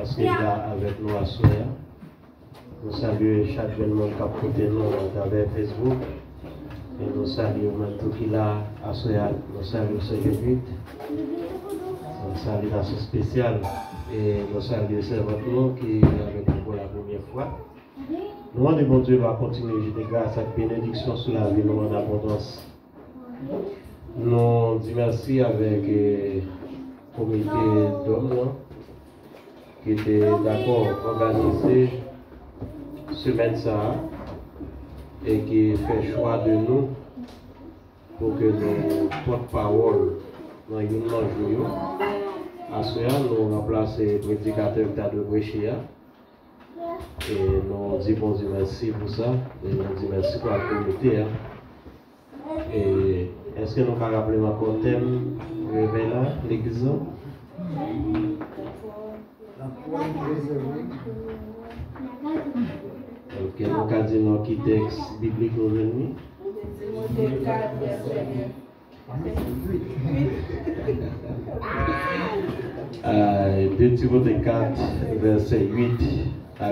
parce qu'il est là avec nous à soir. Nous saluons chaque monde qui a côté nous à travers Facebook. Et nous saluons même tout qui est là à soir. Nous saluons ce 8. Une salutation spéciale. Et nous saluons ce votre nom qui est avec nous pour la première fois. Nous demandons bon Dieu va continuer à jeter grâce à bénédiction sur la vie, nous en abondance. Nous disons merci avec le comité d'hommes qui était d'accord d'organiser semaine ça et qui fait choix de nous pour que nos porte-parole dans une jour à ce moment nous remplacer le prédicateur de Bréchia. Et nous disons bon Dieu merci pour ça. Et nous disons merci pour la communauté. Et est-ce que nous pouvons rappeler ma thème révélant l'église? Ok, nous avons dit dans quel texte biblique nous venons? Timothée 4, verset 9. 2 Timothée 4, verset 8, à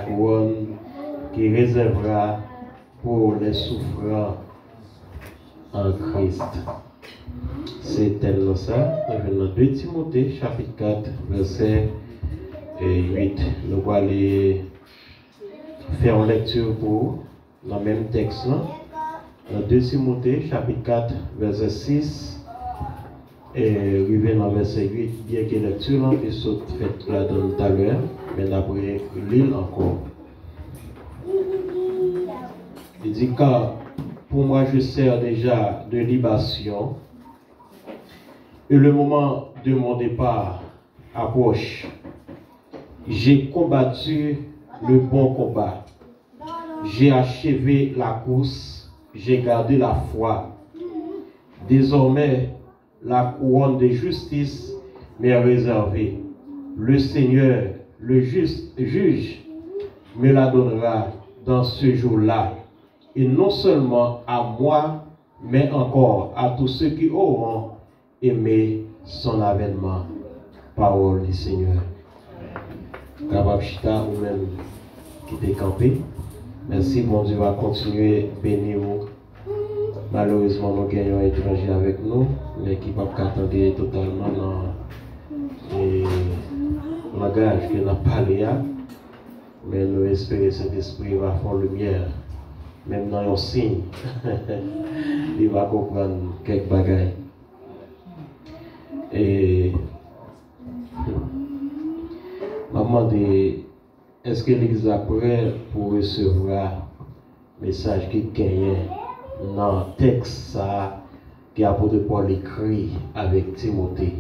qui réservera pour les souffrants en Christ. C'est tel ça. Dans 2 Timothée, chapitre 4, verset 8. Nous allons aller faire une lecture pour dans le même texte. Dans 2 Timothée, chapitre 4, verset 6. Et arrivé dans verset 8, bien que la lecture est faite là dans tout à l'heure, mais d'après l'île encore. Il dit car pour moi je sers déjà de libation et le moment de mon départ approche. J'ai combattu le bon combat. J'ai achevé la course, j'ai gardé la foi. Désormais, la couronne de justice m'est réservée. Le Seigneur, le juste juge, me la donnera dans ce jour-là. Et non seulement à moi, mais encore à tous ceux qui auront aimé son avènement. Parole du Seigneur. Kababchita ou même qui t'est campé. Merci, bon Dieu va continuer à bénir vous. Malheureusement, nous gagnons un étranger avec nous, mais qui ne peut pas attendre totalement dans le langage que nous avons parlé. Mais nous espérons que cet esprit va faire lumière. Même dans un signe, il va comprendre quelques bagailles. Et maman dit, est-ce que l'Église est prête pour recevoir le message qui gagne dans le texte que l'apôtre Paul écrit avec Timothée?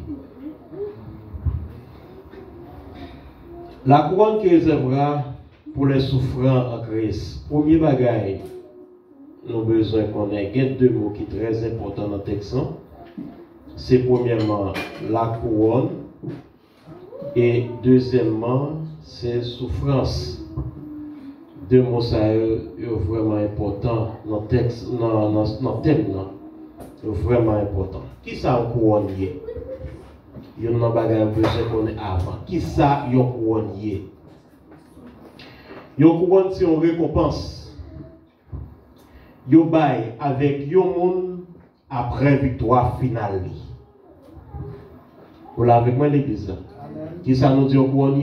La couronne qui réservera pour les souffrants en Christ. Premier bagaille, nous avons besoin qu'on ait deux mots qui sont très importants dans le texte. C'est premièrement la couronne et deuxièmement c'est souffrance. Deux mots ça vraiment important dans le texte, dans le thème, vraiment important. Qui ça une couronne? Il y a un bagage qu'on est avant. Qui ça une couronne? Une couronne c'est une récompense. Yo bail avec yo monde après victoire finale. Vous l'avez avec moi l'église. Qui ça nous dit au couronne?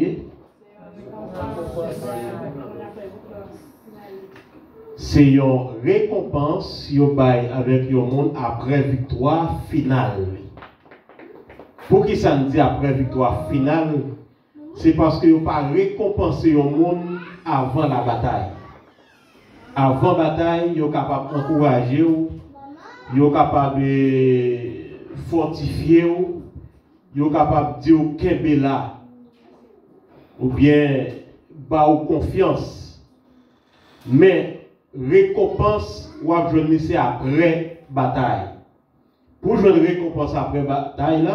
C'est une récompense yo bail avec yo monde après victoire finale. Pour qui ça nous dit après victoire finale? C'est parce que yo pas récompenser yo monde avant la bataille. Avant la bataille, vous êtes capable d'encourager, vous êtes capable de fortifier, vous êtes capable de dire qu'elle est là, ou bien bah ou confiance. Mais récompense, vous avez c'est après bataille. Pour jouer une récompense après bataille,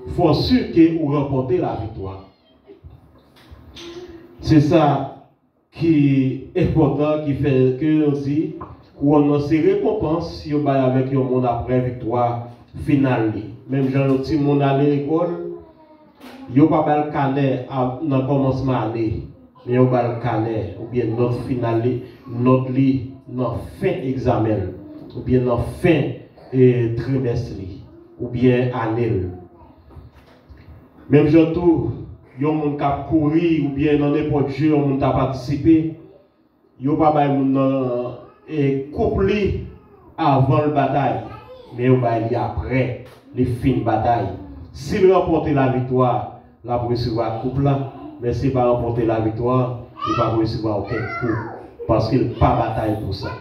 il faut sûr que vous remportez la victoire. C'est ça qui est important, qui fait que nous dit qu'on a ces récompenses si on va avec le monde après victoire finale. Même Jean petit monde à l'école, Yo pas bal canet dans commencement année, mais yo bal canet ou bien notre finale, notre li dans fin examen ou bien dans fin trimestre ou bien année. Même surtout yon moun k'ap courir ou bien dans n'importe jeu on t'a participé, yo pas bay moun couple avant le bataille, mais yo bay après les fins de bataille. S'il remporte la victoire, la pour recevoir couple là, mais s'il pas remporter la victoire, il va recevoir aucun coup parce qu'il n'a pas bataille pour ça.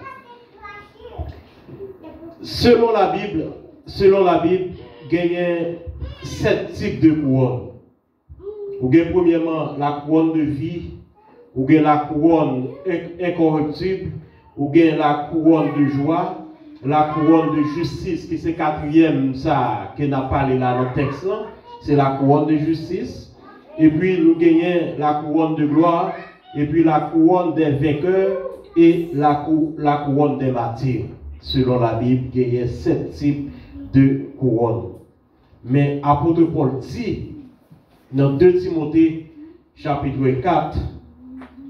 Selon la Bible, il y a 7 types de couronnes. Ou bien premièrement la couronne de vie, ou bien la couronne incorruptible, ou bien la couronne de joie, la couronne de justice, qui c'est quatrième, ça, qui n'a pas parlé là dans le texte, c'est la couronne de justice. Et puis nous gagnons la couronne de gloire, et puis la couronne des vainqueurs, et la couronne des martyrs. Selon la Bible, il y a 7 types de couronnes. Mais apôtre Paul dit, dans 2 Timothée, chapitre 4,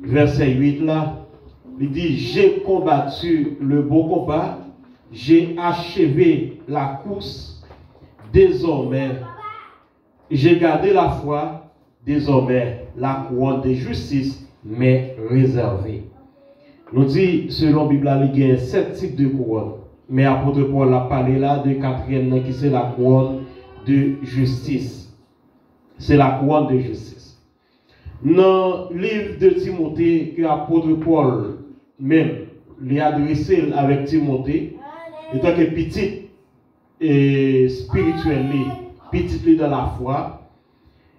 verset 8, là, il dit, j'ai combattu le bon combat, j'ai achevé la course, désormais, j'ai gardé la foi, désormais, la couronne de justice m'est réservée. Nous dit, selon la Bible, il y a 7 types de couronnes. Mais apôtre Paul a parlé là de 4e, qui c'est la couronne de justice. C'est la couronne de justice. Dans le livre de Timothée, que l'apôtre Paul même lui a adressé avec Timothée, étant que petit et spirituel, petit dans la foi,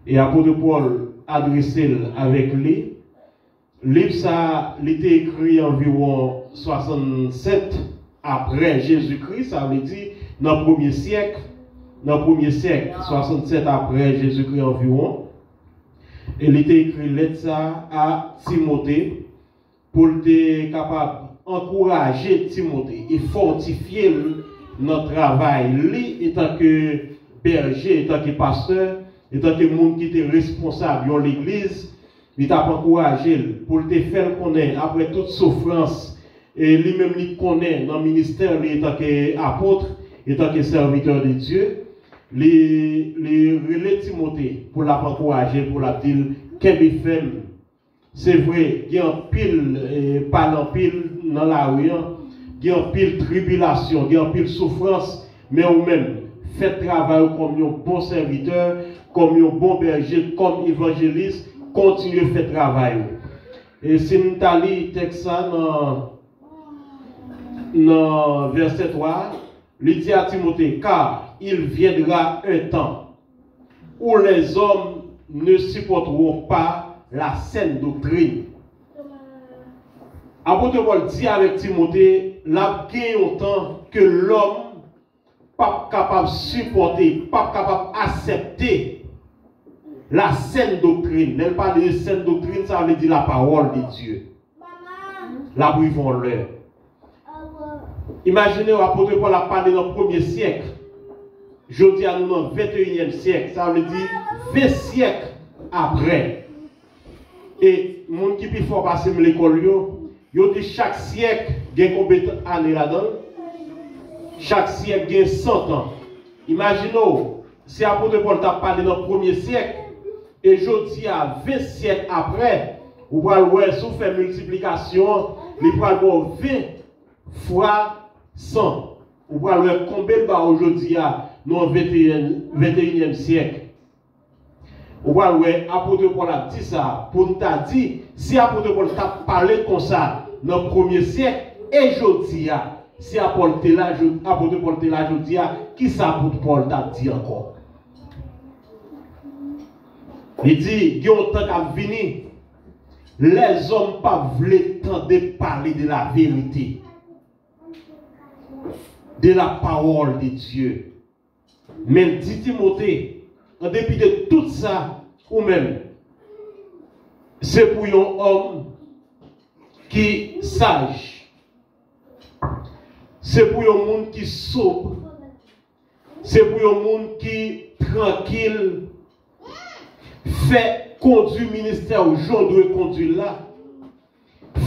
et l'apôtre Paul a adressé avec lui. Le livre ça a été écrit environ 67 après Jésus-Christ, ça veut dire dans le 1er siècle. Dans le 1er siècle, 67 après Jésus-Christ environ, il était écrit lettre à Timothée pour être capable d'encourager Timothée et fortifier notre travail, lui, étant que berger, étant que pasteur, étant que monde qui était responsable de l'église, il t'a encouragé pour te faire connaître après toute souffrance, et lui-même il connaît dans le ministère, lui, étant qu'apôtre, étant que serviteur de Dieu. Les relais Timothée pour la encourager, pour la dire qu'elle fait. C'est vrai, il y a un pile, pas en pile dans la rue, il y a un pile tribulation, il y a un pile souffrance, mais ou même faites travail comme un bon serviteur, comme un bon berger, comme évangéliste, continuez à faire travail. Et si nous allons lire le texte dans verset 3, il dit à Timothée, car il viendra un temps où les hommes ne supporteront pas la saine doctrine. Apôtre Paul dit avec Timothée, la gagne autant que l'homme pas capable de supporter, pas capable d'accepter la saine doctrine. Elle parle de saine doctrine, ça veut dire la parole de Dieu. La brivons l'heure. Imaginez l'apôtre Paul a parlé dans le 1er siècle. Je dis à nous dans le 21e siècle. Ça veut dire 20 siècles après. Et les gens qui plus fort passer à l'école, ils dit chaque siècle, il y a combien d'années là-dedans? Chaque siècle, il y a 100 ans. Imaginez, si l'apôtre Paul a parlé dans le 1er siècle, et je dis à 20 siècles après, vous pouvez voir, si vous faites multiplication, vous pouvez avoir 20 fois 100. Vous pouvez voir combien aujourd'hui dans le 21e siècle. Vous voyez, l'apôtre Paul a dit ça pour nous dire, si l'apôtre Paul a parlé comme ça dans le 1er siècle, et je dis, si l'apôtre Paul était là, je dis, qui ça l'apôtre Paul t'a dit encore? Il dit, il y a un temps qu'à venir, les hommes pas voulu tenter parler de la vérité, de la parole de Dieu. Mais dit Timothée, en dépit de tout ça, ou même, c'est pour un homme qui est sage. C'est pour un monde qui est sobre. C'est pour un monde qui est tranquille. fait conduire ministère aux gens doivent conduire là,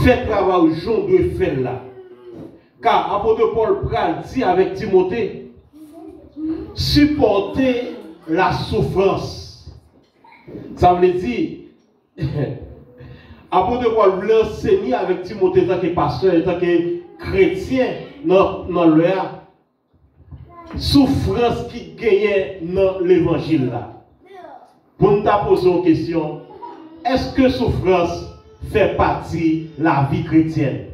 fait travail aux gens doivent faire là. Car apôtre Paul pral dit avec Timothée, supporter la souffrance. Ça veut dire, apôtre Paul voulait enseigner avec Timothée en tant que pasteur, en tant que chrétien dans le souffrance qui gagnait dans l'évangile là. Pour nous poser une question, est-ce que souffrance fait partie de la vie chrétienne?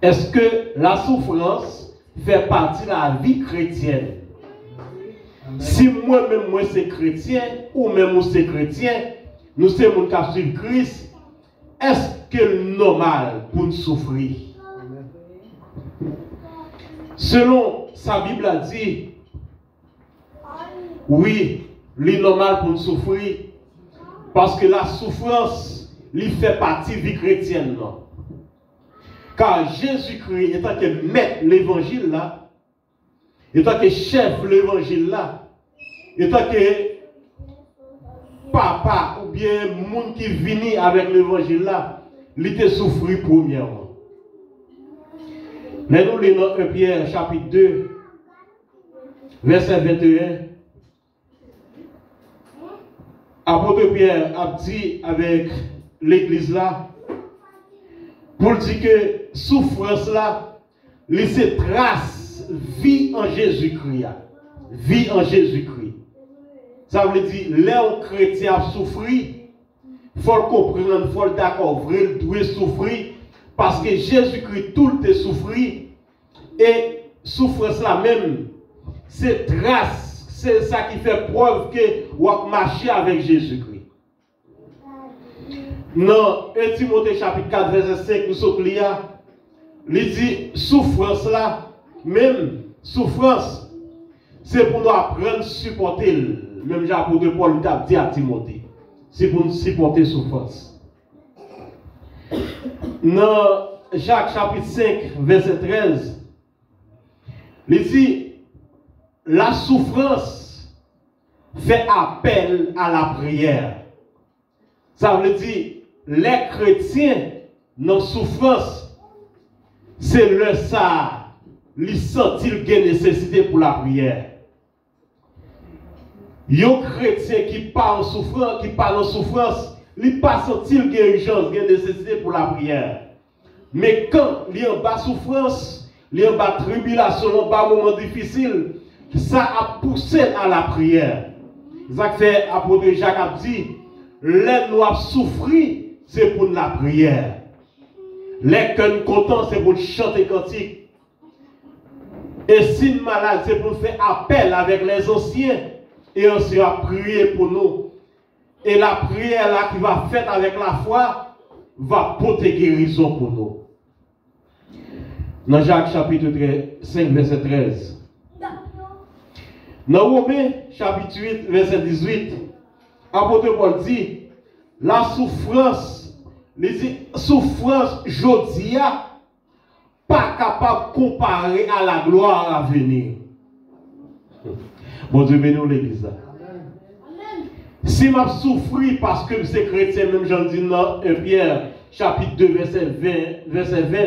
Est-ce que la souffrance fait partie de la vie chrétienne? Si moi-même, moi c'est chrétien, ou même moi c'est chrétien, nous sommes mon cas sur Christ, est-ce que c'est normal pour nous souffrir? Selon sa Bible a dit, oui, c'est normal pour nous souffrir, parce que la souffrance, lui fait partie de la vie chrétienne. Non? Car Jésus-Christ, étant que maître l'évangile là, étant que chef l'évangile là, étant que papa ou bien monde qui vient avec l'évangile là, il était souffert premièrement. Mais nous lisons 1 Pierre chapitre 2, verset 21. Apôtre Pierre a dit avec l'église là, pour dire que souffrance là, c'est trace vie en Jésus-Christ. Vie en Jésus-Christ. Ça veut dire, les chrétiens a souffri, il faut le comprendre, il faut le d'accord, il doit souffrir, parce que Jésus-Christ tout est souffri, et souffrance là même, c'est trace, c'est ça qui fait preuve que vous marchez avec Jésus-Christ. Dans 1 Timothée chapitre 4, verset 5, nous sommes là, il dit, souffrance là, même souffrance, c'est pour nous apprendre à supporter. Même l'apôtre Paul a dit à Timothée, c'est pour nous supporter souffrance. Dans Jacques chapitre 5, verset 13, il dit, la souffrance fait appel à la prière. Ça veut dire, les chrétiens, dans souffrance, c'est le ça, ils sentent qu'il y a nécessité pour la prière. Yon chrétien qui parle en souffrance, il pas sentir qu'il y a urgence, qu'il y a nécessité pour la prière. Mais quand il y a en bas souffrance, il y a en bas tribulation, en bas moment difficile, ça a poussé à la prière. Ça fait apôtre Jacques a dit, les nous avons souffert, c'est pour la prière. Les que nous contents, c'est pour chanter cantique. Et si nous malades, c'est pour faire appel avec les anciens. Et on sera prier pour nous. Et la prière là qui va faite avec la foi va porter guérison pour nous. Dans Jacques chapitre 5, verset 13. Dans Romains chapitre 8, verset 18, apôtre Paul dit, la souffrance, jodia, pas capable de comparer à la gloire à venir. Bon Dieu bénisse l'église. Si m'a souffri parce que c'est chrétien, même j'en dis dans 1 Pierre chapitre 2 verset 20,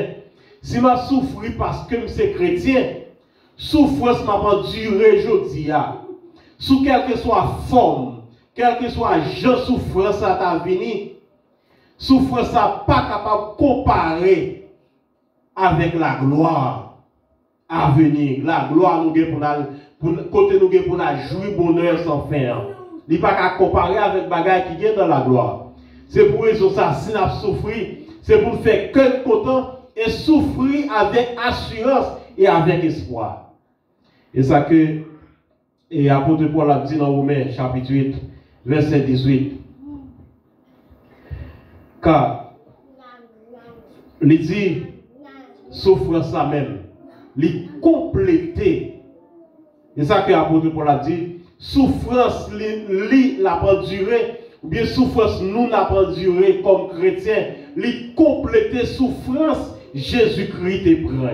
si m'a souffri parce que c'est chrétien, souffrance m'a pas duré aujourd'hui. Sous quelle que soit forme, quelle que soit genre souffrance à ta venir, souffrance n'est pas capable de comparer avec la gloire à venir. La gloire nous pour côté nous pour la jouir bonheur sans fin. Il n'est pas qu'à comparer avec les bagages qui viennent dans la gloire. C'est pour raison ça, si nous avons souffert, c'est pour faire que content et souffrir avec assurance et avec espoir. Et ça que, et apôtre Paul a dit dans Romains chapitre 8, verset 18. Car, il dit, souffrance ça même, il complété. Et ça que l'apôtre Paul a dit, souffrance la pas duré, ou bien souffrance nous n'a pas duré comme chrétiens, li compléter souffrance Jésus-Christ te prend.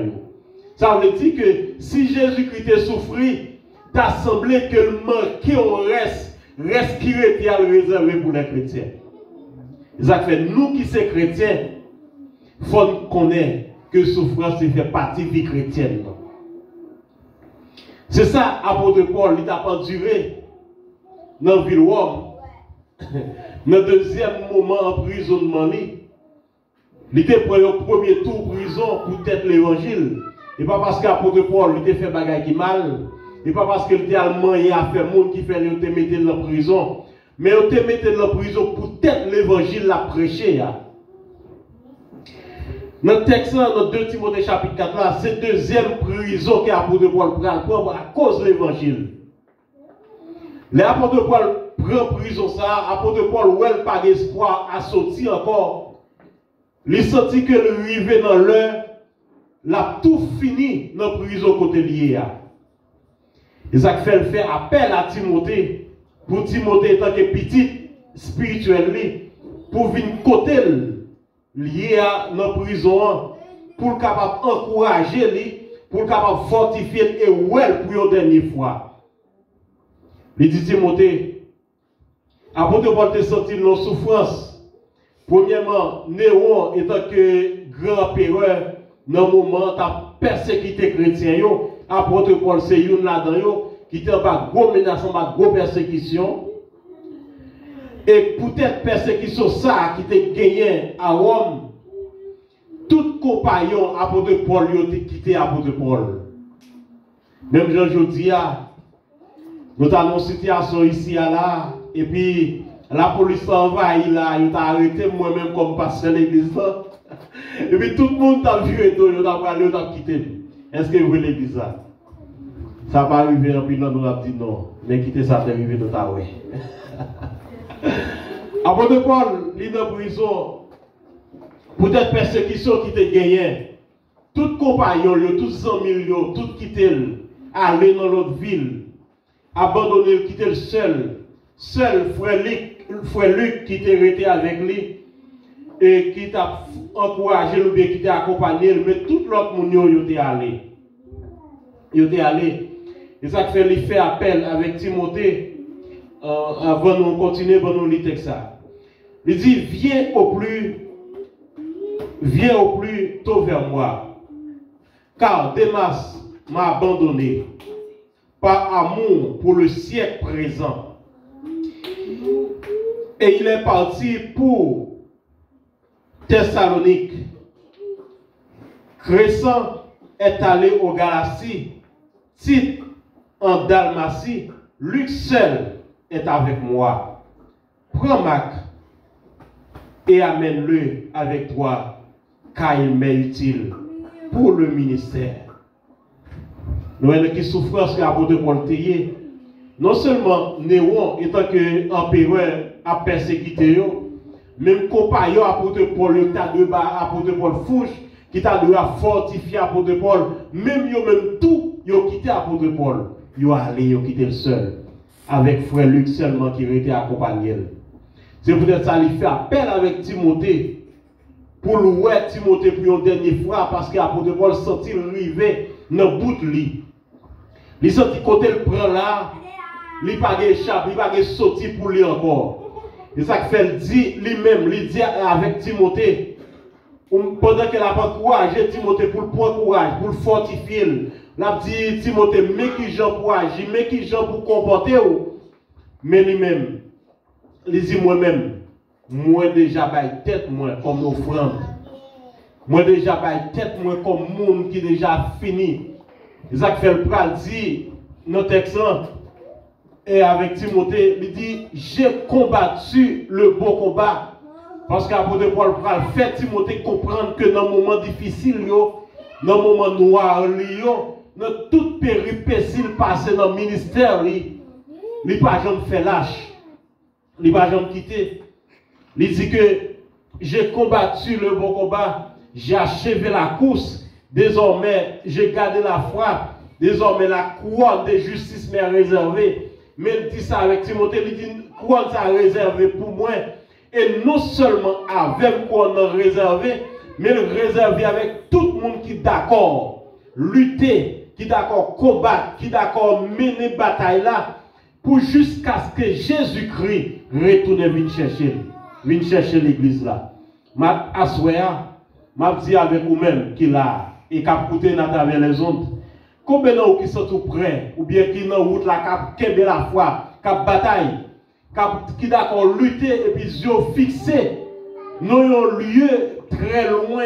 Ça veut dire que si Jésus-Christ te souffrit, t'as semblé que le manque au reste reste qui était réservé pour les chrétiens. Ça fait nous qui sommes chrétiens, il faut connaître que souffrance fait partie de la vie chrétienne. C'est ça, apôtre Paul, il a enduré dans la ville de Rome. Dans le deuxième moment emprisonnement, il était pour le premier tour prison pour être l'évangile. Et pas parce qu'apôtre Paul il fait bagaille qui mal, et pas parce qu'il était allemand et a fait monde qui fait le te mettre dans la prison, mais il te mettre dans la prison pour être l'évangile la prêcher. Dans le texte, dans 2 Timothée chapitre 4, là, c'est la deuxième prison qu'apôtre Paul prend à cause de l'évangile. L'apôtre Paul prend prison ça, apôtre Paul ou elle pas d'espoir à sortir encore. Il sentit que le arrivé dans l'heure, l'a tout fini dans la prison côté lié. Et ça fait appel à Timothée, pour Timothée étant que petit spirituel, pour venir côté lié dans la prison, pour capable encourager lui, pour capable fortifier et ouais pour une dernière fois. Il dit Timothée, apôtre Paul te senti nos souffrances. Premièrement, Néron étant que grand empereur, dans le moment où tu as persécuté les chrétiens, apôtre Paul c'est une là-dedans qui t'a pas gros menace, pas gros persécution. Et peut-être persécution ça qui t'a gagné à Rome, tout compagnon apôtre Paul a quitté apôtre Paul. Même Jean-Jodi, nous avons une situation ici là, et puis la police envahit là, il t'a arrêté moi-même comme pasteur de l'église. Et puis tout le monde t'a vu et tout, il a parlé, il a quitté. Est-ce que vous voulez l'église là? Ça va arriver, et puis nous avons dit non, mais quitter ça, c'est arrivé de ta ouais. Apôtre Paul, il est en prison, peut-être persécution qui t'a gagné. Tout compagnon, tous amis, tout quitté, aller dans l'autre ville, abandonner, quitter le seul. Seul frère Luc qui t'a arrêté avec lui et qui t'a encouragé ou bien qui t'a accompagné, mais tout l'autre monde il est allé. Il est allé. Et ça fait lui faire appel avec Timothée avant de continuer, avant de lire ça. Il dit viens au plus tôt vers moi, car Démas m'a abandonné par amour pour le siècle présent. Et il est parti pour Thessalonique. Crescent est allé au Galatie. Tite en Dalmatie. Luc seul est avec moi. Prends Marc et amène-le avec toi, car il m'est utile pour le ministère. Nous avons qui souffrance l'apôtre Paul Théier. Non seulement Néron, étant que empereur a persécuté, même compagnon apôtre Paul, apôtre Paul Fouche, qui t'a dû fortifier apôtre Paul, même tout, ils ont quitté apôtre Paul. Ils ont allé, ils ont quitté le seul, avec frère Luc seulement qui était accompagné. C'est peut-être ça, il fait appel avec Timothée, pour louer Timothée pour une dernière fois, parce qu'apôtre Paul sentit arriver dans le bout de lui. Il sentit côté le prend là, il n'a pas échappé, il n'a pas sorti pour lui encore. Et ça fait dit lui-même, il dit avec Timothée, pendant qu'il a pas courage, Timothée pour le prendre courage, pour le fortifier. Il a dit Timothée, mais qui j'en pour agir, mais qui j'en pour comporter. Mais lui-même, il dit moi-même, moi déjà baille tête moi comme offrande. Moi déjà baille tête moi comme monde qui déjà fini. Et ça fait le pral dit dans le texte. Et avec Timothée, il dit, j'ai combattu le bon combat. Parce qu'apôtre Paul fait Timothée comprendre que dans le moment difficile, dans le moment noir, dans toute péripétie passée dans le ministère, il n'a pas jamais fait lâche. Il n'a pas jamais quitté. Il dit que j'ai combattu le bon combat, j'ai achevé la course, désormais j'ai gardé la foi, désormais la couronne de justice m'est réservée. Mais il dit ça avec Timothée, il dit quoi ça réservé pour moi. Et non seulement avec quoi on a réservé, mais le réservé avec tout le monde qui est d'accord lutter, qui est d'accord combattre, qui est d'accord mener bataille là, pour jusqu'à ce que Jésus-Christ retourne vienne chercher l'église là. M'a assoya, m'a dit avec vous-même qu'il a et qu'a coûté dans travers les ondes. Combien d'entre qui sont tout prêts ou bien qui dans route là qui la foi, qui bataille, qui d'accord lutter et puis yo fixé dans un lieu très loin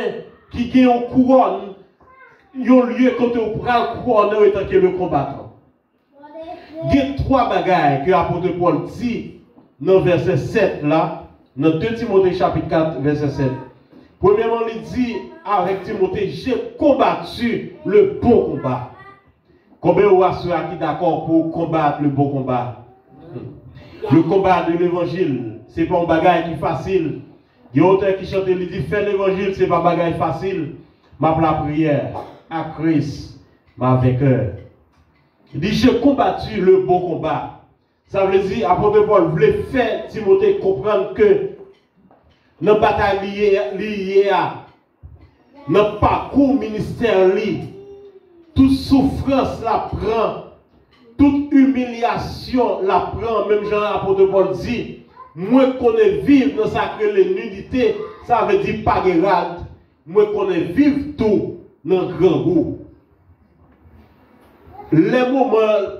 qui gagne une couronne, un lieu côté on prend couronne en tant que le combattant. Il y a trois bagailles que l'apôtre Paul dit dans verset 7 là, dans 2 Timothée chapitre 4 verset 7. Premièrement, il dit avec Timothée, j'ai combattu le bon combat. Combien de vous qui d'accord pour combattre le bon combat? Le combat de l'évangile, ce n'est pas un bagage qui est facile. Il y a auteur qui chante, il dit faire l'évangile, ce n'est pas un bagage facile. Ma prière à Christ, ma vainqueur. Il dit j'ai combattu le bon combat. Ça veut dire, apôtre Paul voulait faire Timothée comprendre que notre bataille liée à notre parcours ministère toute souffrance la prend, toute humiliation la prend, même Jean l'apôtre Paul dit, moi qu'on est vivre dans sacré nudité, ça veut dire pas de rade, moi qu'on est vivre tout dans le grand goût. Les moments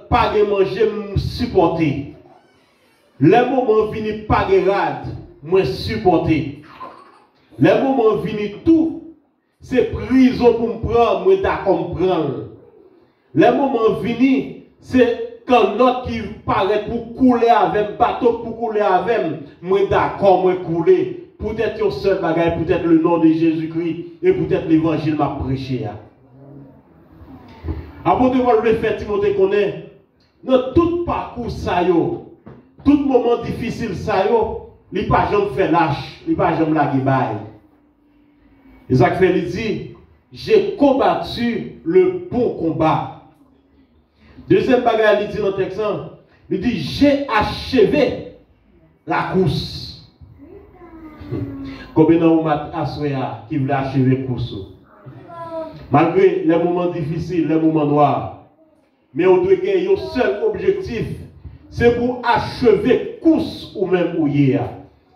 pas de manger, me supporter. Les moments finis pas de rade, moi supporter. Les moments finis tout, c'est prison pour me prendre, moi d'accord prendre. Les moments finis, c'est quand l'autre qui paraît pour couler avec, bateau pour couler avec, moi d'accord, moi couler. Peut-être un seul bagage, peut-être le nom de Jésus-Christ, et peut-être l'évangile m'a prêché. Apôtre Paul le fait Timothée connaît, dans tout parcours ça yo, tout moment difficile ça yo, il pas jamais fait lâche, il pas jamais la guibaille. Isaac fait il dit, j'ai combattu le bon combat. Deuxième bagage, il dit dans le texte, il dit, j'ai achevé la course. Combien de vous m'avez qui voulait achever la course? Malgré les moments difficiles, les moments noirs. Mais on doit gagner un seul objectif, c'est pour achever la course ou même où hier.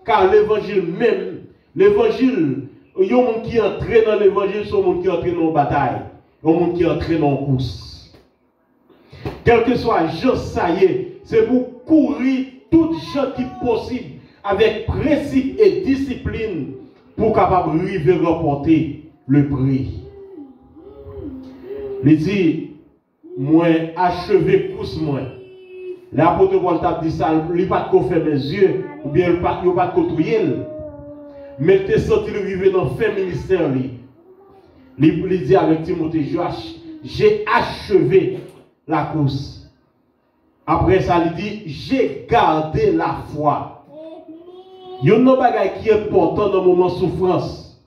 Car l'évangile même, l'évangile, il y a un monde qui entre dans l'évangile, c'est un monde qui entre dans la bataille. Il y a un monde qui entre dans la course. Quel que soit le ça y est, c'est pour courir toute chose qui est possible avec principe et discipline pour capable arriver à remporter le prix. Il dit, moi, achever course moi. L'apôtre Paul t'a dit ça, il n'a pas de faire mes yeux, ou bien il n'a pas de côtoyer. Mais tu es senti arriver dans le fin ministère. Il dit avec Timothée, j'ai achevé la course. Après ça, il dit, j'ai gardé la foi. Il y a un bagage qui est important dans le moment de souffrance.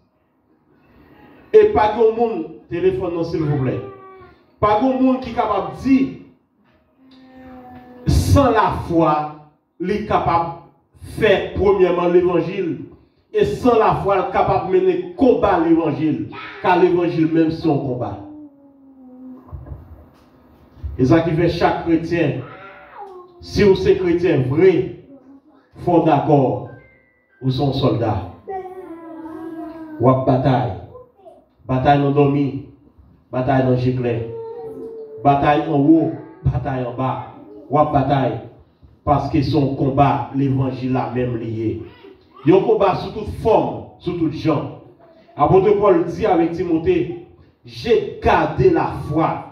Et pas de monde, téléphone s'il vous plaît. Pas de monde qui est capable de dire, sans la foi, il est capable de faire premièrement l'évangile. Et sans la foi, il est capable de mener combat l'évangile. Car l'évangile même c'est un combat. Et ça qui fait chaque chrétien, si vous êtes chrétien vrai, il faut d'accord, vous êtes soldat. Ou à bataille. Bataille dans dormi, bataille dans giclé. Bataille en haut, bataille en bas. Ou à bataille. Parce que son combat, l'évangile a même lié. Il y a un combat sous toute forme, sous toute genre. Apôtre Paul dit avec Timothée, j'ai gardé la foi.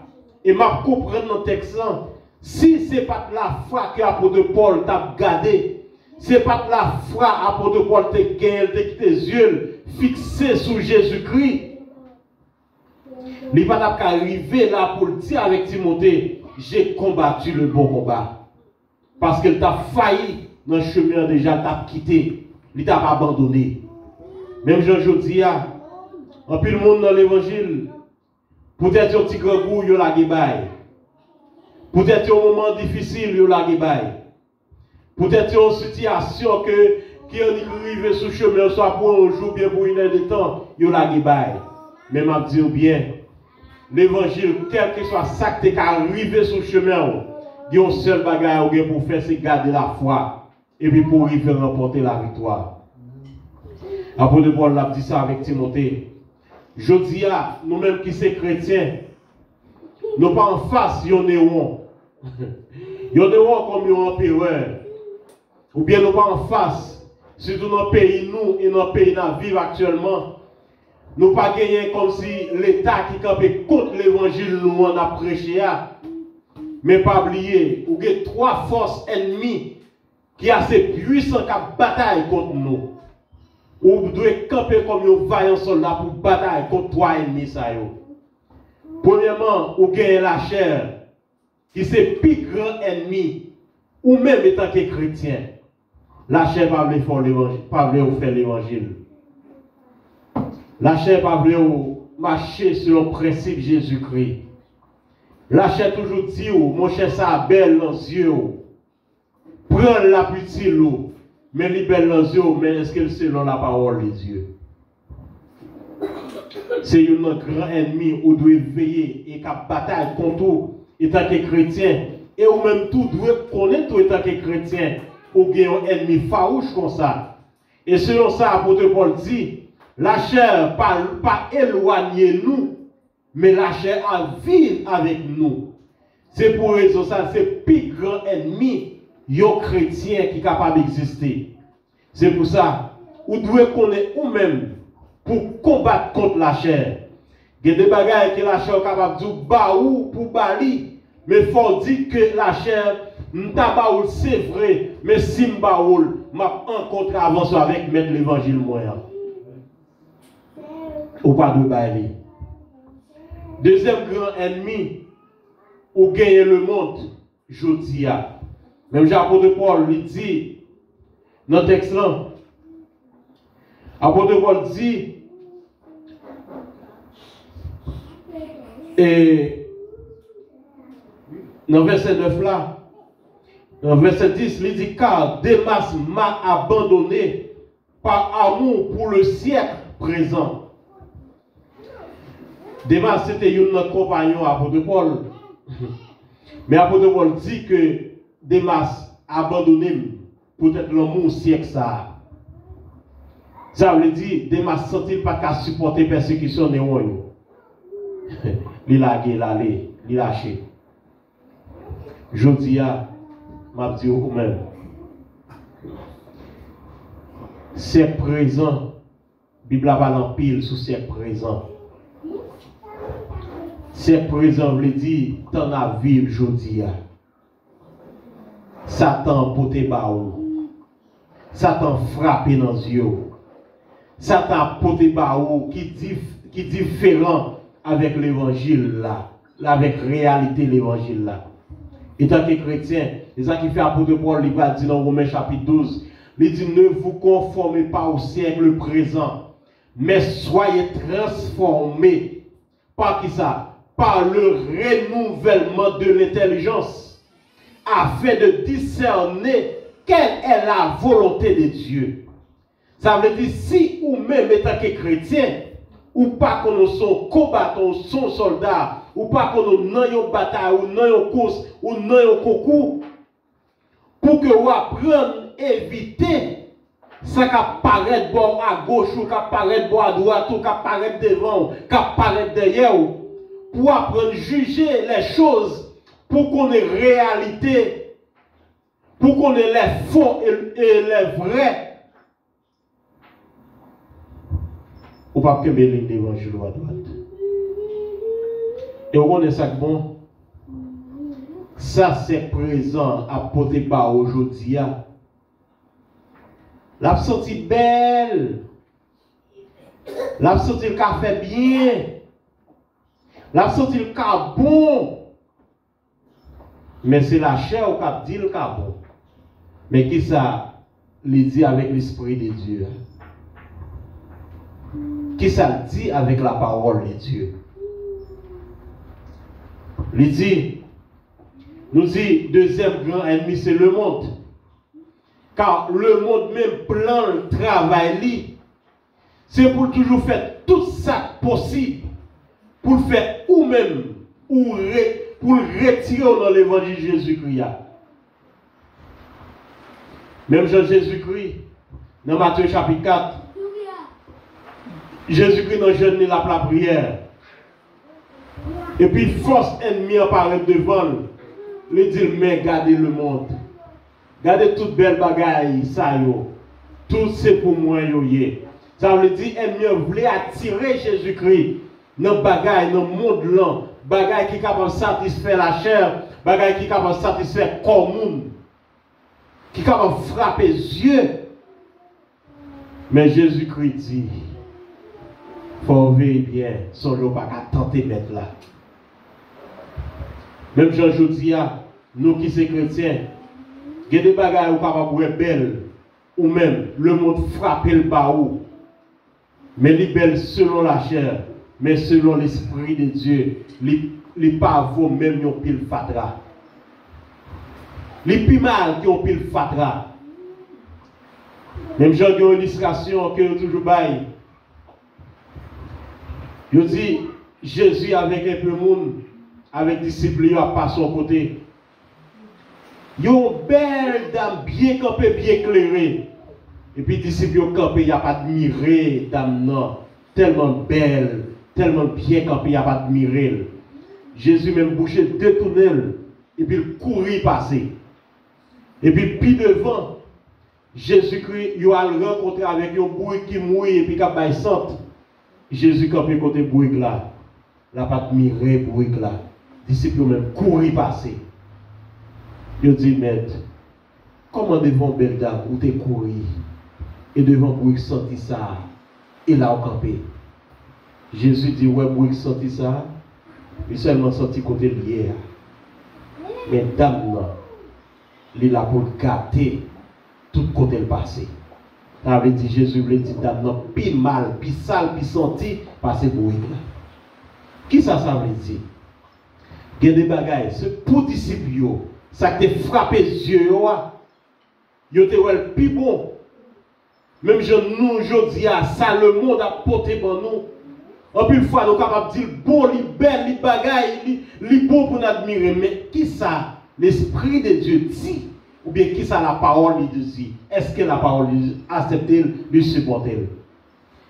Et m'a comprendre dans le texte, si ce n'est pas la foi que l'apôtre Paul t'a gardé, ce n'est pas la foi que l'apôtre Paul t'a gagné, tes yeux fixés sur Jésus-Christ, il n'est pas arrivé là pour le dire avec Timothée, j'ai combattu le bon combat. Parce qu'il t'a failli dans le chemin déjà, il t'a quitté, il t'a pas abandonné. Même Jean-Jodi, en plus le monde dans l'évangile, peut-être un petit grand goût, il y a la guébaille. Peut-être un moment difficile, il y a la guébaille. Peut-être une situation qui est arrivée sur le chemin, soit pour un jour, bien pour une heure de temps, il y a la guébaille. Mais je vais dire bien, l'évangile, quel que soit ça qui est arrivé sur le chemin, il y a un seul bagage pour faire, c'est garder la foi. Et puis pour y faire remporter la victoire. Apôtre Paul l'a dit ça avec Timothée. Je dis à nous-mêmes qui sommes chrétiens, nous pas en face, yon néon. Yon néon comme yon empereur. Ou bien nous pas en face, surtout dans le pays nous et dans le pays nous vivons actuellement. Nous pas gagner comme si l'État qui campait contre l'évangile nous en a prêché. Mais pas oublier, ou il y a 3 forces ennemies qui sont assez puissantes qui bataillent contre nous. Ou doit camper comme un vaillant soldat pour batailler contre 3 ennemis. Premièrement, ou gagne la chair, qui c'est le plus grand ennemi, ou même étant que chrétien. La chair pas veut faire l'évangile, pas veut faire l'évangile. La chair pas veut marcher sur le principe Jésus-Christ. La chair toujours dit, mon cher ça belle dans les yeux. Prends la petite l'eau, mais libère dans les yeux, mais est-ce que c'est selon la parole de Dieu? C'est un grand ennemi où doit veiller et qui bataille contre tout étant que chrétien. Et ou même tout doit connaître tout étant que chrétien. Ou bien un ennemi farouche comme ça. Et selon ça, l'apôtre Paul dit, la chair pas éloigner nous, mais la chair à vivre avec nous. C'est pour raison ça, c'est le plus grand ennemi, un chrétien qui est capable d'exister. C'est pour ça, vous devez connaître vous-même pour combattre contre la chair. Il y a des bagages que la chair est capable de dire baou pour bali, mais il faut dire que la chair, c'est vrai, mais si je baoul, je rencontre avance avec mettre l'évangile moyen. Ou pas de bali. Deuxième grand ennemi, ou gagner le monde, je dis. Même l'apôtre Paul lui dit, dans le texte là, l'apôtre Paul dit, et dans le verset 9 là, dans le verset 10, il dit, car Démas m'a abandonné par amour pour le siècle présent. Démas, c'était un compagnon à l'apôtre Paul. Mais l'apôtre Paul dit que Démas a abandonné peut-être l'amour au siècle ça. Ça veut dire, Démas ne sentit pas qu'à supporter persécution de l'homme. Il a lâché. Je dis à m'a dit au même. C'est présent. La Bible a parlé en pile sur c'est présent. C'est présent, veut dire, t'en as vivre aujourd'hui. Satan poté baou. Satan frappé dans les yeux. Satan poté baou qui différent avec l'évangile là, avec réalité l'évangile là. Et tant que chrétien, c'est ça qui fait apôtre Paul, il va dire dans Romains chapitre 12, il dit ne vous conformez pas au siècle présent, mais soyez transformés par qui ça? Par le renouvellement de l'intelligence, afin de discerner quelle est la volonté de Dieu. Ça veut dire si ou même étant que chrétien, ou pas qu'on nous sont combattants, sont soldats, ou pas qu'on nous n'ayons bataille, ou n'ayons course, ou n'ayons concours, pour que vous appreniez à éviter ça qui apparaît bon à gauche, ou qui apparaît bon à droite, ou qui apparaît devant, ou qui apparaît derrière, pour apprendre à juger les choses, pour qu'on ait réalité, pour qu'on ait les faux et les vrais. Ou pas que mes lignes d'évangile à droite. Et on est ça bon. Ça c'est présent à porter par aujourd'hui. L'absence belle. L'absence le café bien. L'absence le cas bon. Mais c'est la chair au cap dit le cas bon. Mais qui ça le dit avec l'esprit de Dieu? Qui ça dit avec la parole de Dieu? Il dit, nous dit, deuxième grand ennemi, c'est le monde. Car le monde même plan le travail, c'est pour toujours faire tout ça possible, pour faire ou même, ou pour retirer dans l'évangile de Jésus-Christ. Même Jean-Jésus-Christ, dans Matthieu chapitre 4, Jésus-Christ dans jeûne la prière. Et puis force ennemie apparaît devant lui. Il dit, mais gardez le monde. Gardez toute belle bagaille, ça yo. Tout c'est pour moi yo yé. Ça veut dire, ennemi voulait attirer Jésus-Christ dans bagaille, dans le monde là. Bagaille qui est capable de satisfaire la chair, bagaille qui est capable de satisfaire le corps monde, qui est capable de frapper les yeux. Mais Jésus-Christ dit, il faut veiller bien, son lot pas qu'à tenter mettre là. Même Jean dis, nous qui sommes chrétiens, il y a des bagailles qui sont capables de belles, ou même le monde frappe le bas haut. Mais les belles selon la chair, mais selon l'Esprit de Dieu, les pas vaut même yon pile fatra. Les plus mal qui ont pile fatra. Même j'ai une illustration que vous toujours bail. Je dis Jésus avec un peu de monde, avec les disciples à pas son côté. Yon belle dame bien campée, bien éclairée. Et puis les disciples ont campé, il n'y a pas admiré dame non, tellement belle, tellement bien campée, il n'y a pas admiré. Jésus même bouché détourné et puis il courit passer. Et puis devant, Jésus-Christ, il a rencontré avec un bruit qui mouille et puis qui a sente. Jésus campé côté bruit là. Il n'a pas admiré bruit là. Les disciples même courir passer. Il dit, maître, comment devant belle dame où tu es couru et devant bruit senti ça, il a campé. Jésus dit, ouais, bruit senti ça, il seulement senti côté lié. Mais dame, non, il a pour gâter tout côté le passé. Ça veut dire, Jésus voulait dire, dame, non, pis mal, pis sale, pis senti, passer bruit là. Qui ça veut dire? Il y a des bagailles, c'est pour disciples, ça te frappe les yeux, yo te wel plus bon. Même nous, aujourd'hui, ça le monde a porté pour nous. En plus, fois, nous sommes capables de dire, bon, li belle, li bagaille, li bon pour nous admirer. Mais qui ça, l'Esprit de Dieu dit? Ou bien qui ça, la parole de Dieu? Est-ce que la parole accepte, lui supporte?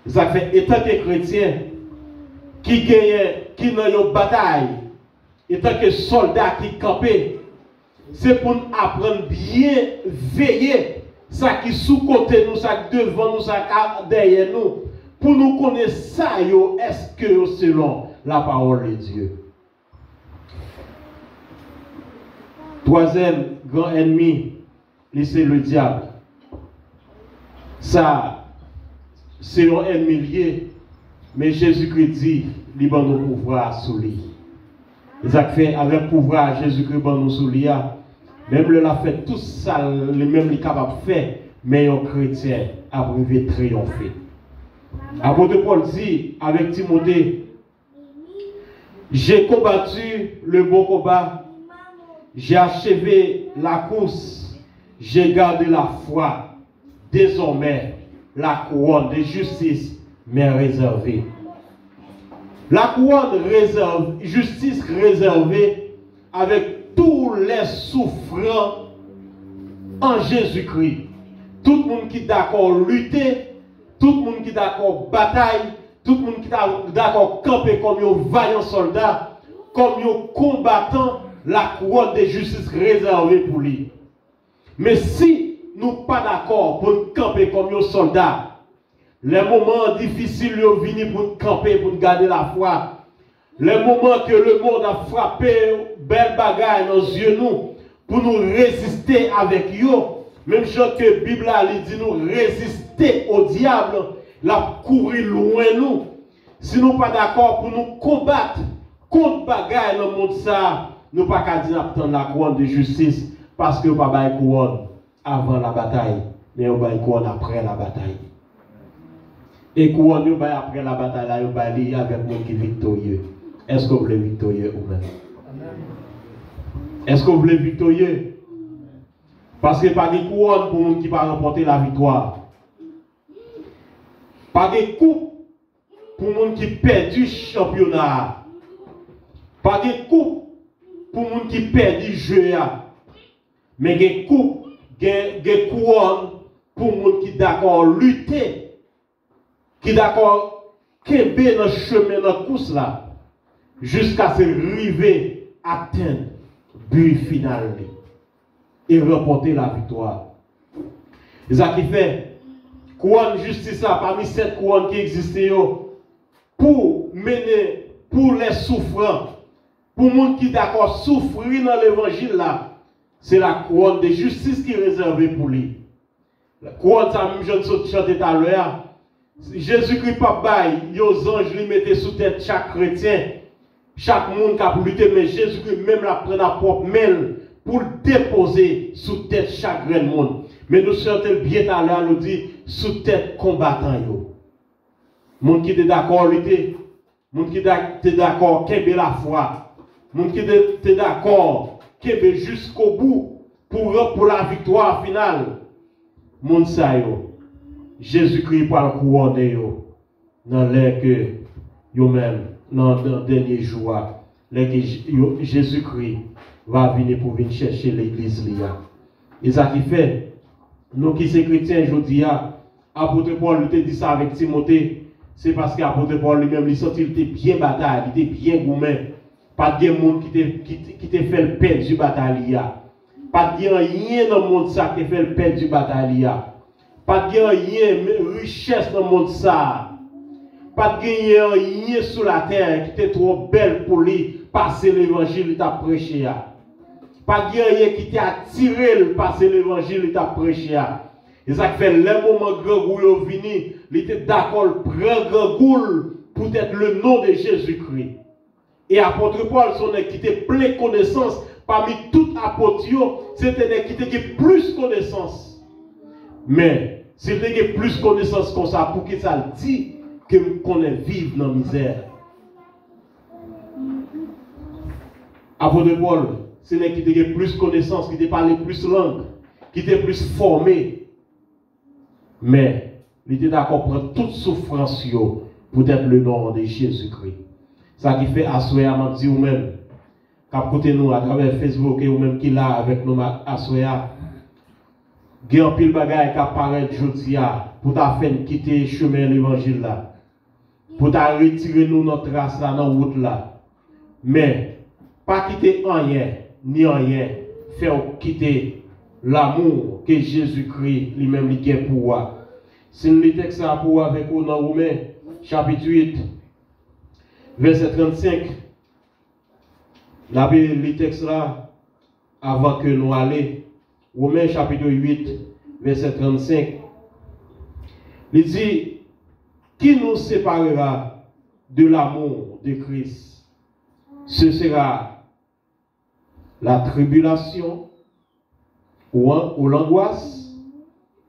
Ça fait, étant que chrétien, qui gagne, qui dans une bataille, étant que soldat qui campait, c'est pour nous apprendre bien veiller ça qui sous côté nous, ça qui devant nous, ça qui derrière nous, pour nous connaître ça, est-ce que selon la parole de Dieu. Troisième grand ennemi, c'est le diable. Ça, c'est un ennemi lié, mais Jésus-Christ dit, il va nous pouvoir sous lui. Ça fait avec pouvoir, Jésus-Christ va nous sous lui. Même le a fait tout ça, les mêmes les capables de faire, mais un chrétien a privé triompher. Apôtre Paul dit avec Timothée, j'ai combattu le bon combat, j'ai achevé la course, j'ai gardé la foi. Désormais, la couronne de justice m'est réservée. La couronne réserve, justice réservée avec tous les souffrants en Jésus-Christ. Tout le monde qui est d'accord lutter, tout le monde qui est d'accord bataille, tout le monde qui est d'accord camper comme un vaillant soldat, comme un combattant, la couronne de justice réservée pour lui. Mais si nous ne sommes pas d'accord pour nous camper comme un soldat, les moments difficiles viennent pour nous camper, pour nous garder la foi. Les moments que le monde a frappé, belle bagaille dans les yeux nous, pour nous résister avec eux. Même chose que la Bible a dit, nous résister au diable, la courir loin nous. Si nous ne sommes pas d'accord pour nous combattre contre bagaille dans le monde ça, nous ne pouvons pas dire attendre la couronne de justice parce que nous ne pouvons pas couronne avant la bataille, mais nous avons couronne après la bataille. Et couronne nous après la bataille, là, nous avec le monde qui est victorieux. Est-ce que vous voulez victorieux ou même? Est-ce que vous voulez victorieux? Parce que pas de couronne pour nous qui va remporter la victoire. Pas de coupe pour nous qui perd du championnat. Pas de coupe pour les gens qui perdent le jeu. Mais il y a des coupes, il y a des couronnes pour les gens qui sont d'accord lutter, qui sont d'accord camper dans le chemin, dans la course là, jusqu'à se arriver à atteindre le but final et remporter la victoire. C'est ça qui fait couronne justice là, parmi cette couronne qui existe pour mener, pour les souffrants, pour les gens qui d'accord souffrir dans l'évangile là, c'est la couronne de justice qui est réservée pour lui. La couronne, ça même je chantais tout à l'heure. Jésus-Christ pas bail, les anges lui mettaient sous tête chaque chrétien, chaque monde qui a lutté, mais Jésus-Christ même la prend la propre main pour le déposer sous tête chaque grand monde. Mais nous chantons bien à l'heure, nous dit sous tête combattant yo. Monde qui est d'accord lutter, monde qui est d'accord qu'aimer la foi, monde qui est d'accord qu'aimer jusqu'au bout pour la victoire finale. Monde ça yo. Jésus-Christ parle couronner yo dans l'air que yo même dans le dernier jour, Jésus-Christ va venir pour venir chercher l'église là. Et ça qui fait nous qui sommes chrétiens aujourd'hui, apôtre Paul lui dit ça avec Timothée, c'est parce qu'apôtre Paul lui-même il senti il était bien bataille, il était bien gourmand. Pas de monde qui te fait le perdre du bataille. Pas de rien dans le monde ça qui fait le perdre du bataille. Pas de rien richesse dans le monde ça. Pas de rien sur la terre qui était trop belle pour lui passer l'évangile et t'a prêché. Pas de rien qui t'a attiré le passer l'évangile et t'a prêché. Et ça fait le moment grand goût vini, il était d'accord prendre grand goût pour être le nom de Jésus-Christ. Et apôtre Paul, son qui était plein de connaissances, parmi tout apôtre, c'était qui était plus connaissances. Mais c'était plus connaissances comme ça, pour que ça le dit que nous connaissons vivre dans la misère. Apôtre Paul, c'est qui était plus connaissances, qui était parlé plus langue, qui était plus formé. Mais il était d'accord pour toute souffrance pour être le nom de Jésus-Christ. Ça qui fait assoyer à dit ou même, qu'à côté nous à travers Facebook et ou même qui là avec nous assoyer, il y a un pile bagaille qui apparaît aujourd'hui pour ta faire quitter le chemin de l'évangile là, pour ta retirer nous notre race là dans la route là. Mais pas quitter rien, ni rien, faire quitter l'amour que Jésus-Christ lui-même lui gagne pour vous. Si nous lisons ça pour avec vous dans Romains, chapitre 8, verset 35, la Bible lit texte là avant que nous allions. Romains chapitre 8, verset 35. Il dit, qui nous séparera de l'amour de Christ? Ce sera la tribulation, ou l'angoisse,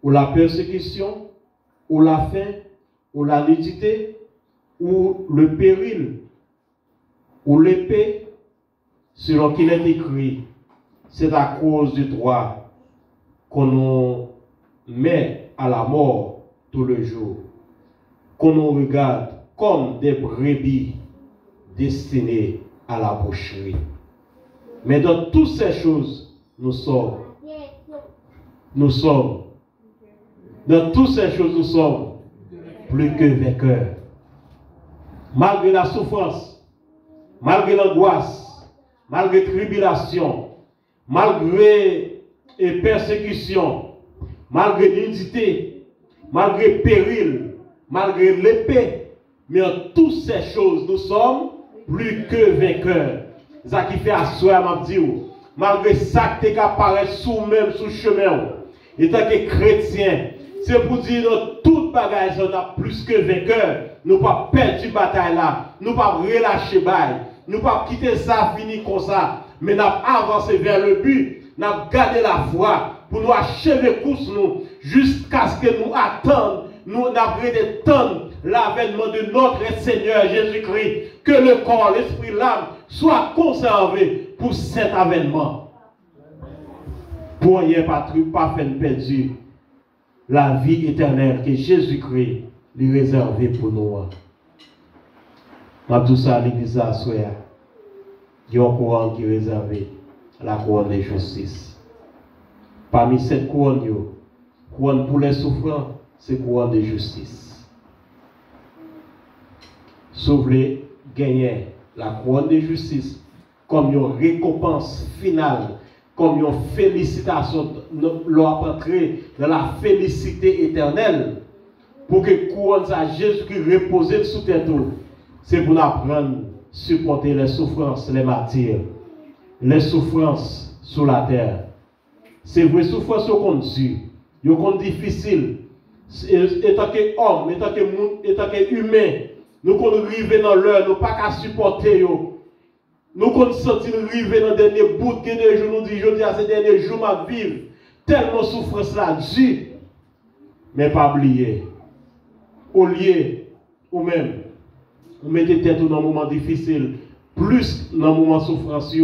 ou la persécution, ou la faim, ou la nudité, ou le péril, ou l'épée, selon qu'il est écrit, c'est à cause du droit qu'on nous met à la mort tout le jour, qu'on nous regarde comme des brebis destinées à la boucherie. Mais dans toutes ces choses, nous sommes, dans toutes ces choses, nous sommes plus que vainqueurs. Malgré la souffrance, malgré l'angoisse, malgré la tribulation, malgré les persécutions, malgré l'unité, malgré le péril, malgré l'épée, mais en toutes ces choses, nous sommes plus que vainqueurs. C'est ça qui fait asseoir, m'a dit, malgré ça qui apparaît sous même sous chemin, et tant que chrétien, c'est pour dire dans toute bagage, on a plus que vainqueur. Nous ne pas perdre la bataille là, nous ne pas relâcher bail, nous ne pas quitter ça, fini comme ça, mais nous avancer vers le but, nous garder la foi pour nous achever course nous jusqu'à ce que nous attendons, nous attendons l'avènement de notre Seigneur Jésus-Christ, que le corps, l'esprit, l'âme soient conservés pour cet avènement. Pour rien pas faire perdu la vie éternelle que Jésus-Christ lui réservé pour nous. Je dis ça à l'église à soir. il y a une couronne qui est réservée à la couronne de justice. Parmi cette couronne, couronne pour les souffrants, c'est couronne de justice. Si vous voulez gagner la couronne de justice comme une récompense finale, comme une félicitation, leur entrer dans la félicité éternelle, pour que couronne à Jésus-Christ repose sous tête, c'est pour apprendre supporter les souffrances, les martyrs, les souffrances sur la terre. C'est vrai, souffrances qu'on Dieu, ils sont difficiles. Étant qu'homme, étant qu'humain, nous qu'on arrive dans l'heure, nous pas qu'à supporter. Nous qu'on sentit arriver dans le dernier bout que des jours, nous disons, je dis à ces derniers jours, ma vie, tellement souffrance là, Dieu. Mais pas oublier. Au lieu, ou même, vous mettez tête dans un moment difficile, plus dans un moment de souffrance,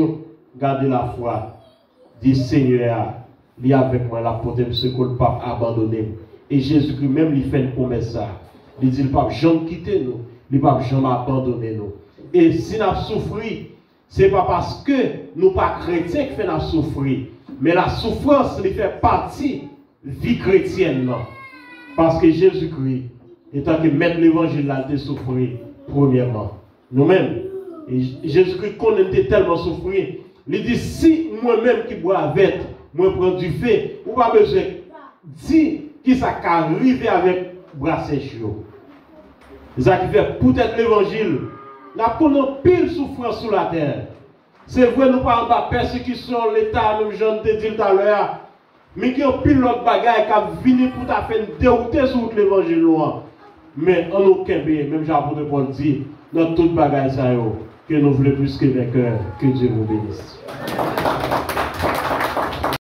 gardez la foi. Dis Seigneur, il avec moi la portée de ce que le pape a abandonné. Et Jésus-Christ même lui fait une promesse ça. Il dit le pape jamais quitter nous, le pape jamais abandonner nous. Et si nous avons souffert, ce n'est pas parce que nous ne sommes pas chrétiens qui fait souffrir. Mais la souffrance elle fait partie de la vie chrétienne. Non? Parce que Jésus-Christ, étant que maître l'évangile, a été souffert premièrement. Nous-mêmes, Jésus-Christ connaît tellement souffrir. Il dit si moi-même qui bois avec, moi prends du fait, ou pas besoin de dire qui ça arrive avec bras sèches. Ça qui fait peut-être l'évangile. Nous avons pile souffrance sur la terre. C'est vrai, nous parlons de persécution, l'État, nous j'en ai dit tout à l'heure. Mais qui ont pile l'autre bagaille qui a venu pour ta faire dérouter sur l'évangile loin. Mais en aucun pays, même j'apôtre Paul dit, dans toute bagaille ça que nous voulons plus que vainqueur, que Dieu vous bénisse.